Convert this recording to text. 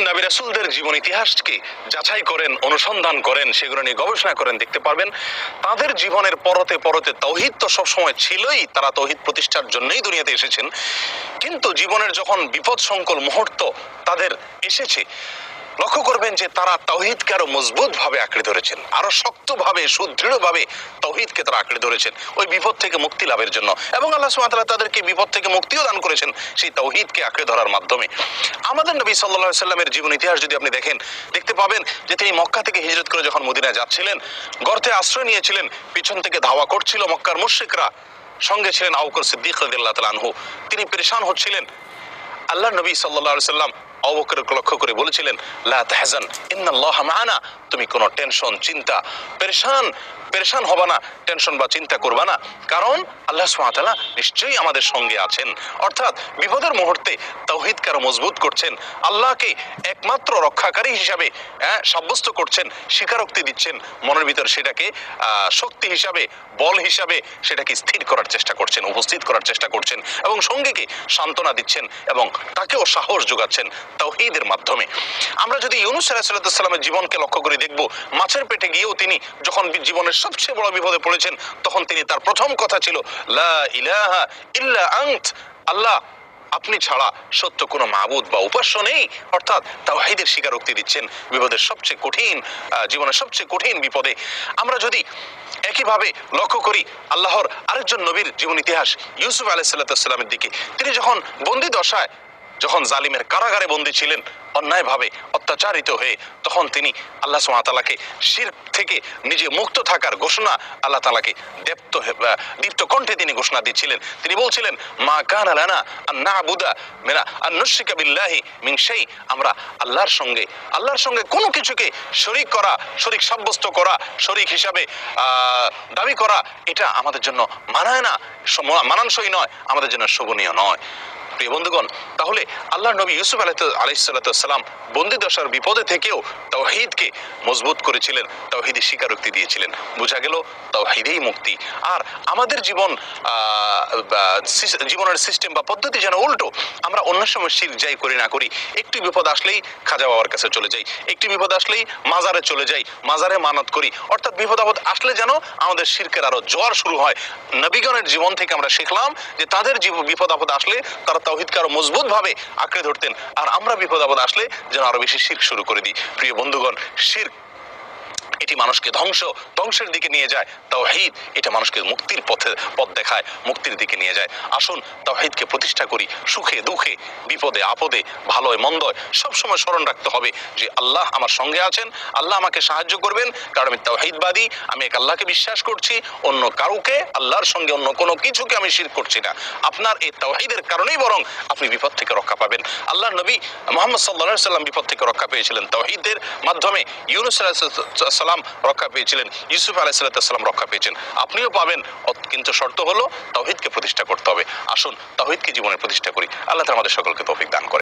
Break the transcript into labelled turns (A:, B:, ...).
A: নবী রাসূলদের জীবন ইতিহাসকে যাচাই করেন, অনুসন্ধান করেন, সেগুলো নিয়ে গবেষণা করেন, দেখতে পারবেন তাদের জীবনের পরতে পরতে তাওহীদ তো সবসময় ছিলই, তারা তাওহীদ প্রতিষ্ঠার জন্যই দুনিয়াতে এসেছেন। কিন্তু জীবনের যখন বিপদ সংকুল মুহূর্ত তাদের এসেছে, লক্ষ্য করবেন যে তারা তাওহীদকে আরো মজবুত ভাবে আঁকড়ে ধরেছেন, আরো শক্তভাবে সুদৃঢ়ভাবে তাওহীদকে তারা আঁকড়ে ধরেছেন ওই বিপদ থেকে মুক্তি লাভের জন্য। এবং আল্লাহ সুবহানাহু ওয়া তাআলা তাদেরকে বিপদ থেকে মুক্তিও দান করেছেন সেই তাওহীদকে আঁকড়ে ধরার মাধ্যমে। আমাদের নবী সাল্লাল্লাহু আলাইহি সাল্লামের জীবন ইতিহাস যদি আপনি দেখেন, দেখতে পাবেন যে তিনি মক্কা থেকে হিজরত করে যখন মদিনায় যাচ্ছিলেন, গর্তে আশ্রয় নিয়েছিলেন, পিছন থেকে ধাওয়া করছিল মক্কার মুশরিকরা, সঙ্গে ছিলেন আবু বকর সিদ্দিক রাদিয়াল্লাহু তাআলা আনহু, তিনি পেরেশান হচ্ছিলেন। আল্লাহ নবী সাল্লাল্লাহু আলাইহি সাল্লাম আবু বকরকে লক্ষ্য করে বলেছিলেন, লা তাহজান ইন্নাল্লাহা মা'ানা, তুমি কোনো টেনশন, চিন্তা, পেরেশান হবে না, টেনশন বা চিন্তা করবা না, কারণ আল্লাহ সুবহানাহু ওয়া তাআলা নিশ্চয়ই আমাদের সঙ্গে আছেন। অর্থাৎ বিপদের মুহূর্তে তাওহীদকে আরো মজবুত করছেন, আল্লাহকে একমাত্র রক্ষাকারী হিসাবে সাব্যস্ত করছেন, স্বীকারোক্তি দিচ্ছেন, মনের ভিতর সেটাকে শক্তি হিসাবে, বল হিসাবে সেটাকে স্থির করার চেষ্টা করছেন, উপস্থিত করার চেষ্টা করছেন, এবং সঙ্গীকে সান্ত্বনা দিচ্ছেন এবং তাকেও সাহস যোগাচ্ছেন তাওহীদের মাধ্যমে। আমরা যদি ইউনূস আলাইহিস সালামের জীবনকে লক্ষ্য করে দেখব, মাছের পেটে গিয়েও তিনি যখন জীবনের সবচেয়ে বড় বিপদে পড়েছেন, তখন তিনি তার প্রথম কথা ছিল লা ইলাহা ইল্লা আনত, আল্লাহ আপনি ছাড়া সত্য কোনো মাবুদ বা উপাস্য নেই। অর্থাৎ তাওহীদের স্বীকারোক্তি দিচ্ছেন বিপদের সবচেয়ে কঠিন, জীবনের সবচেয়ে কঠিন বিপদে। আমরা যদি একইভাবে লক্ষ্য করি আল্লাহর আরেকজন নবীর জীবন ইতিহাস, ইউসুফ আলাইহিস সালামের দিকে, তিনি যখন বন্দী দশায়, যখন জালিমের কারাগারে বন্দী ছিলেন, অন্যায়ভাবে অত্যাচারিত হয়ে, তখন তিনি আল্লাহ সুবহানাহু ওয়া তাআলাকে শিরক থেকে নিজে মুক্ত থাকার ঘোষণা আল্লাহ তাআলাকে দীপ্ত কণ্ঠে তিনি ঘোষণা দিচ্ছিলেন। তিনি বলছিলেন, মা কানা লানা আন না'বুদা মিনা আন নুশরিকা বিল্লাহি মিন শাই, আমরা আল্লাহর সঙ্গে কোনো কিছুকে শরীক করা, শরীক সাব্যস্ত করা, শরীক হিসাবে দাবি করা, এটা আমাদের জন্য মানায় না, মানানসই নয়, আমাদের জন্য শোভনীয় নয়। প্রিয় বন্ধুগণ, তাহলে আল্লাহর নবী ইউসুফ আলাইহিস সালাম বন্দী দশার বিপদে থেকেও তাওহীদকে মজবুত করেছিলেন, তাওহীদের স্বীকারোক্তি দিয়েছিলেন। বোঝা গেল তাওহীদেই মুক্তি। আর আমাদের জীবনের সিস্টেম বা পদ্ধতি যেন উল্টো, আমরা অন্য সময় শিরক যাই করি না করি, একটু বিপদ আসলেই খাজা বাবার কাছে চলে যাই, একটু বিপদ আসলেই মাজারে চলে যাই, মাজারে মানত করি। অর্থাৎ বিপদ আপদ আসলে যেন আমাদের শিরকের আরো জোয়ার শুরু হয়। নবীগণের জীবন থেকে আমরা শিখলাম যে তাদের বিপদ আপদ আসলে তারা তাওহীদকে আরো মজবুত ভাবে আঁকড়ে ধরতেন, আর আমরা বিপদ আপদ আসলে যেন আরো বেশি শিরক শুরু করে দিই। প্রিয় বন্ধুগণ, শিরক এটি মানুষকে ধ্বংসের দিকে নিয়ে যায়, তাওহীদ এটা মানুষকে মুক্তির পথ দেখায়, মুক্তির দিকে নিয়ে যায়। আসুন তাওহীদকে প্রতিষ্ঠা করি, সুখে দুঃখে, বিপদে আপদে, ভালোয় মন্দয়, সবসময় স্মরণ রাখতে হবে যে আল্লাহ আমার সঙ্গে আছেন, আল্লাহ আমাকে সাহায্য করবেন, কারণ আমি তাওহীদবাদী, আমি এক আল্লাহকে বিশ্বাস করছি, অন্য কাউকে, আল্লাহর সঙ্গে অন্য কোনো কিছুকে আমি শিরক করছি না। আপনার এই তাওহীদের কারণেই বরং আপনি বিপদ থেকে রক্ষা পাবেন। আল্লাহর নবী মুহাম্মদ সাল্লাল্লাহু আলাইহি সাল্লাম বিপদ থেকে রক্ষা পেয়েছিলেন তাওহীদের মাধ্যমে, ইউনূস আলাইহিস সালাম রক্ষা পেয়েছিলেন, ইউসুফ আলাইহিস সালাম রক্ষা পেয়েছেন, আপনিও পাবেন। কিন্তু শর্ত হলো তাওহীদকে প্রতিষ্ঠা করতে হবে। আসুন তাওহীদকে জীবনে প্রতিষ্ঠা করি। আল্লাহ তাআলা আমাদের সকলকে তৌফিক দান করেন।